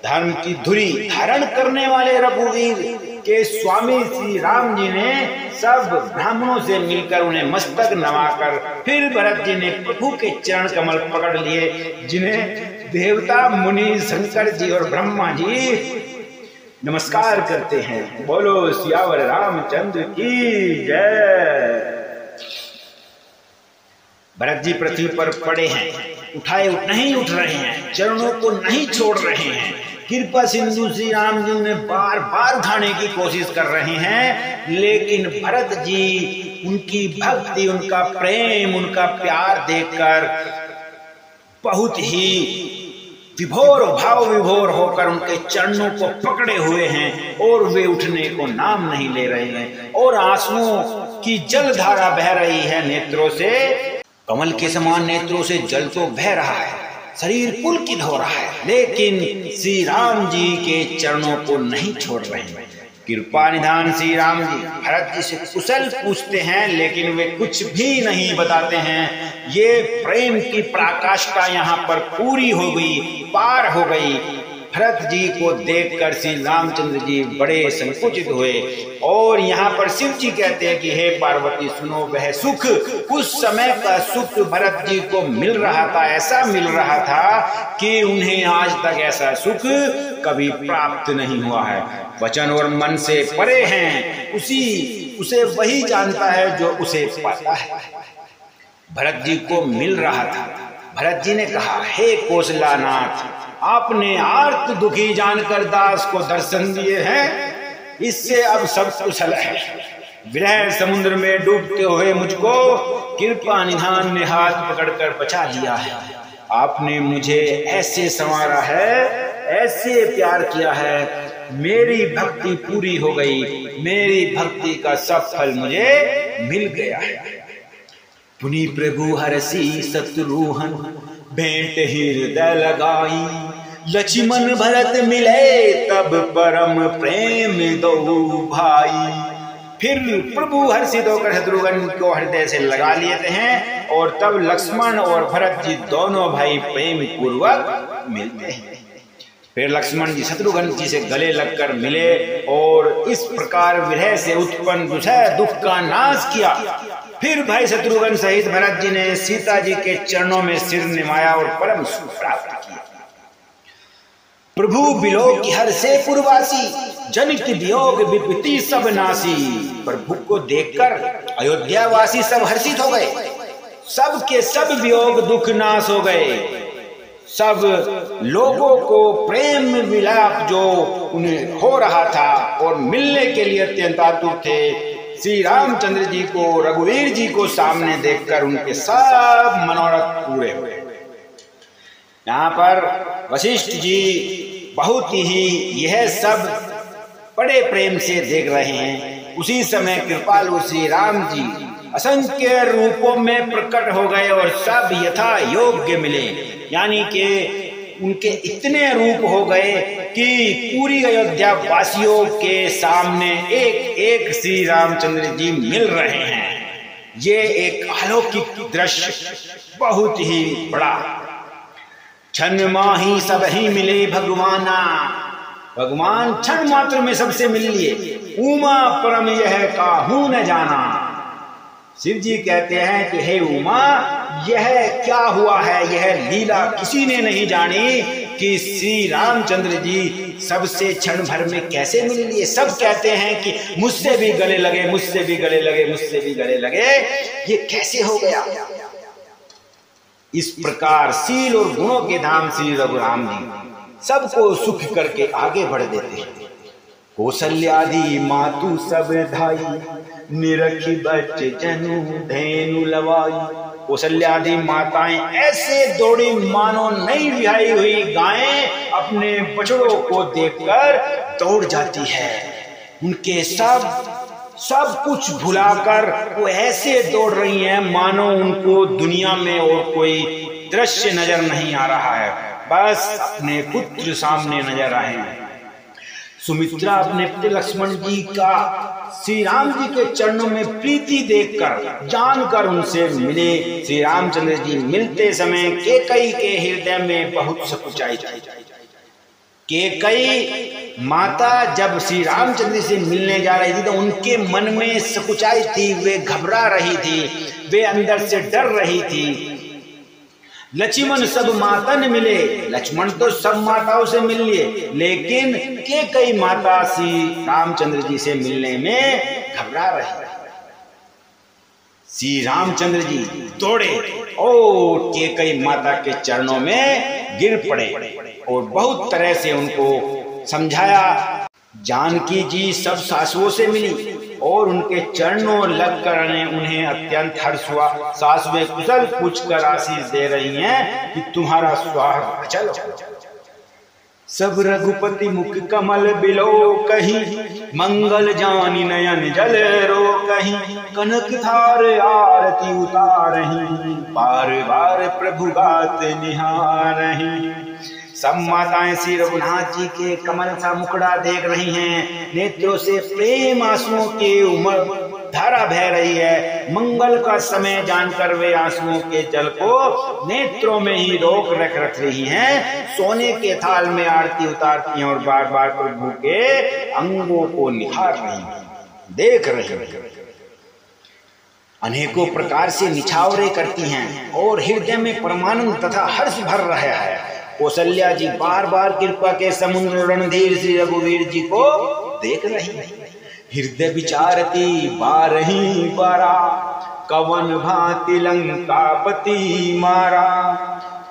धर्म की धुरी धारण करने वाले रघुवीर के स्वामी श्री राम जी ने सब ब्राह्मणों से मिलकर उन्हें मस्तक नवाकर फिर भरत जी ने प्रभु के चरण कमल पकड़ लिए, जिन्हें देवता मुनि शंकर जी और ब्रह्मा जी नमस्कार करते हैं। बोलो सियावर रामचंद्र की जय। भरत जी पृथ्वी पर पड़े हैं, उठाए नहीं उठ रहे हैं, चरणों को नहीं छोड़ रहे हैं। कृपा सिंधु श्री राम जी उन्हें बार बार उठाने की कोशिश कर रहे हैं, लेकिन भरत जी उनकी भक्ति, उनका प्रेम, उनका प्यार देखकर बहुत ही विभोर भाव विभोर होकर उनके चरणों को पकड़े हुए हैं और वे उठने को नाम नहीं ले रहे हैं और आंसुओं की जलधारा बह रही है नेत्रों से। कमल के समान नेत्रों से जल तो बह रहा है, शरीर पुलकित हो रहा है, लेकिन श्री राम जी के चरणों को नहीं छोड़ रहे हैं। कृपा निधान श्री राम जी भरत जी से कुशल पूछते हैं, लेकिन वे कुछ भी नहीं बताते हैं। ये प्रेम की पराकाष्ठा यहाँ पर पूरी हो गई, पार हो गई। भरत जी को देखकर श्री रामचंद्र जी बड़े संकुचित हुए और यहाँ पर शिव जी कहते हैं कि हे पार्वती सुनो, वह सुख, उस समय का सुख भरत जी को मिल रहा था, ऐसा मिल रहा था कि उन्हें आज तक ऐसा सुख कभी प्राप्त नहीं हुआ है। वचन और मन से परे हैं, उसे वही जानता है जो उसे पाता है। भरत जी को मिल रहा था। भरत जी ने कहा, हे कौशलानाथ, आपने आर्त दुखी जानकर दास को दर्शन दिए हैं, इससे अब सब कुशल है। विरह समुद्र में डूबते हुए मुझको कृपा निधान ने हाथ पकड़कर बचा लिया है। आपने मुझे ऐसे संवारा है, ऐसे प्यार किया है, मेरी भक्ति पूरी हो गई, मेरी भक्ति का सब फल मुझे मिल गया है। पुनि प्रभु हरसी शत्रुहन भेंट हृदय लगाई, लक्ष्मण भरत मिले तब परम प्रेम दो भाई। फिर प्रभु हर्षित होकर शत्रुघ्न को हृदय से लगा लेते हैं और तब लक्ष्मण और भरत जी दोनों भाई प्रेम पूर्वक मिलते हैं। फिर लक्ष्मण जी शत्रुघ्न जी से गले लगकर मिले और इस प्रकार विरह से उत्पन्न दुख का नाश किया। फिर भाई शत्रुघ्न सहित भरत जी ने सीता जी के चरणों में सिर निमाया और परम सुख प्राप्त किया। प्रभु बिलोक की हर से पूर्वासी, जनित वियोग विपत्ति सब नासी। प्रभु को देखकर अयोध्या वासी सब हर्षित हो गए, सब के सब वियोग दुख नाश हो गए। सब लोगों को प्रेम विलाप जो उन्हें हो रहा था और मिलने के लिए अत्यंत आतुर थे, श्री रामचंद्र जी को, रघुवीर जी को सामने देखकर उनके सब मनोरथ पूरे हुए। यहाँ पर वशिष्ठ जी बहुत ही यह सब बड़े प्रेम से देख रहे हैं। उसी समय कृपालु श्री राम जी असंख्य रूपों में प्रकट हो गए और सब यथा योग्य मिले, यानी कि उनके इतने रूप हो गए कि पूरी अयोध्या वासियों के सामने एक एक श्री रामचंद्र जी मिल रहे हैं। ये एक अलौकिक दृश्य बहुत ही बड़ा। क्षण माही सब ही मिले भगवाना, भगवान क्षण मात्र में सबसे मिल लिए। उमा परम यह काहू न जाना। शिव जी कहते हैं कि हे उमा, यह क्या हुआ है, यह लीला किसी ने नहीं जानी कि श्री रामचंद्र जी सबसे क्षण भर में कैसे मिल लिए। सब कहते हैं कि मुझसे भी गले लगे, मुझसे भी गले लगे, मुझसे भी गले लगे, ये कैसे हो गया। इस प्रकार शील और गुणों के धाम श्री रघुराम जी सबको सुख करके आगे बढ़ देते हैं। कौशल्यादि मातु सब धाई, निरखी बच्चे जनु धेनु लवाई। कौशल्यादि माताएं ऐसे दौड़ी मानो नई विहाई हुई गायें अपने बछड़ों को देखकर दौड़ जाती है। उनके सब कुछ भुलाकर वो ऐसे दौड़ रही हैं मानो उनको दुनिया में और कोई दृश्य नजर नहीं आ रहा है, बस अपने पुत्र सामने नजर आए हैं। सुमित्रा अपने पिता लक्ष्मण जी का श्री राम जी के चरणों में प्रीति देखकर जानकर उनसे मिले। श्री रामचंद्र जी मिलते समय कैकेयी के हृदय में बहुत सकुचाई। कैकेयी माता जब श्री रामचंद्र से मिलने जा रही थी तो उनके मन में सकुचाई थी, वे घबरा रही थी, वे अंदर से डर रही थी। लक्ष्मण सब माता ने मिले, लक्ष्मण तो सब माताओं से मिल लिए, लेकिन कैकेयी माता श्री रामचंद्र जी से मिलने में घबरा रही। श्री रामचंद्र जी दौड़े और कैकेयी माता के चरणों में गिर पड़े और बहुत तरह से उनको समझाया। जानकी जी सब सासुओं से मिली और उनके चरणों लगकर उन्हें अत्यंत हर्ष हुआ। सासुएं कुशल पूछकर आशीष दे रही हैं कि तुम्हारा स्वागत अचल। सब रघुपति मुख कमल बिलो कहीं, मंगल जानी नयन जल रो कहीं, कनक थार आरती उतारही, बार बार प्रभु गात निहारही। सब माताएं श्री रघुनाथ जी के कमल सा मुखड़ा देख रही हैं, नेत्रों से प्रेम आंसुओं के उमड़ धारा बह रही है। मंगल का समय जानकर वे आंसुओं के जल को नेत्रों में ही रोक रख रही हैं। सोने के थाल में आरती उतारती हैं और बार बार प्रभु के अंगों को निहार रही हैं, देख रही हैं। अनेकों प्रकार से निछावरे करती हैं और हृदय में परमानंद तथा हर्ष भर रहा है। कौशल्या जी बार बार कृपा के समुद्र रणधीर श्री रघुवीर जी को देख रही है। हृदय विचारती बारही बारा, कवन भांति लंकापति मारा।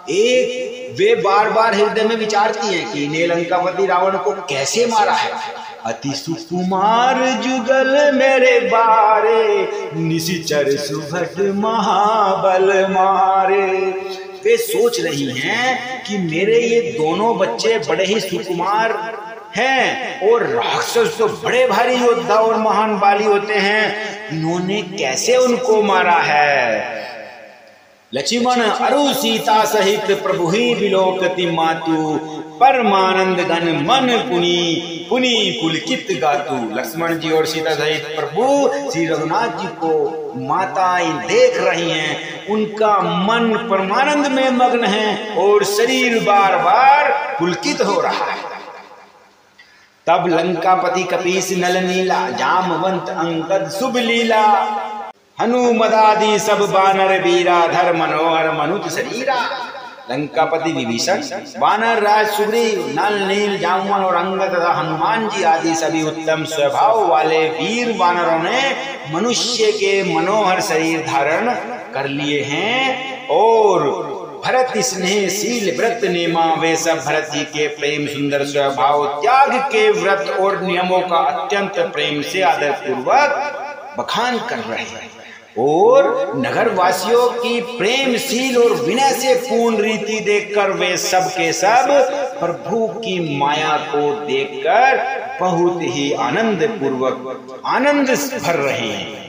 एक वे बार बार हृदय में विचारती हैं कि ने लंकापति रावण को कैसे मारा है। अति सुकुमार जुगल मेरे बारे, निशिचर सुभट महाबल मारे। वे सोच रही हैं कि मेरे ये दोनों बच्चे बड़े ही सुकुमार हैं और राक्षस तो बड़े भारी योद्धा और महान बाली होते हैं, इन्होंने कैसे उनको मारा है। लक्ष्मण अरु सीता सहित प्रभु ही विलोकति मातु, परमानंद घन मन पुनि पुनि पुलकित गातु। लक्ष्मण जी और सीता सहित प्रभु श्री रघुनाथ जी को माताएं देख रही हैं, उनका मन परमानंद में मग्न है और शरीर बार बार पुलकित हो रहा है। तब लंकापति कपीस नल नीला, जामवंत अंगद शुभ लीला, हनुमदादि सब बानर वीरा, धर मनोहर मनुज शरीरा। लंकापति विभीषण, वानर राज सुग्रीव, नल नील जामुन और अंगद तथा हनुमान जी आदि सभी उत्तम स्वभाव वाले वीर वानरों ने मनुष्य के मनोहर शरीर धारण कर लिए हैं और भरत स्नेहशील व्रत नेमा, वे सब भरत जी के प्रेम सुंदर स्वभाव, त्याग के व्रत और नियमों का अत्यंत प्रेम से आदर पूर्वक बखान कर रहे हैं और नगर वासियों की प्रेमशील और विनय से पूर्ण रीति देखकर वे सब के सब प्रभु की माया को देखकर बहुत ही आनंद पूर्वक आनंद भर रहे हैं।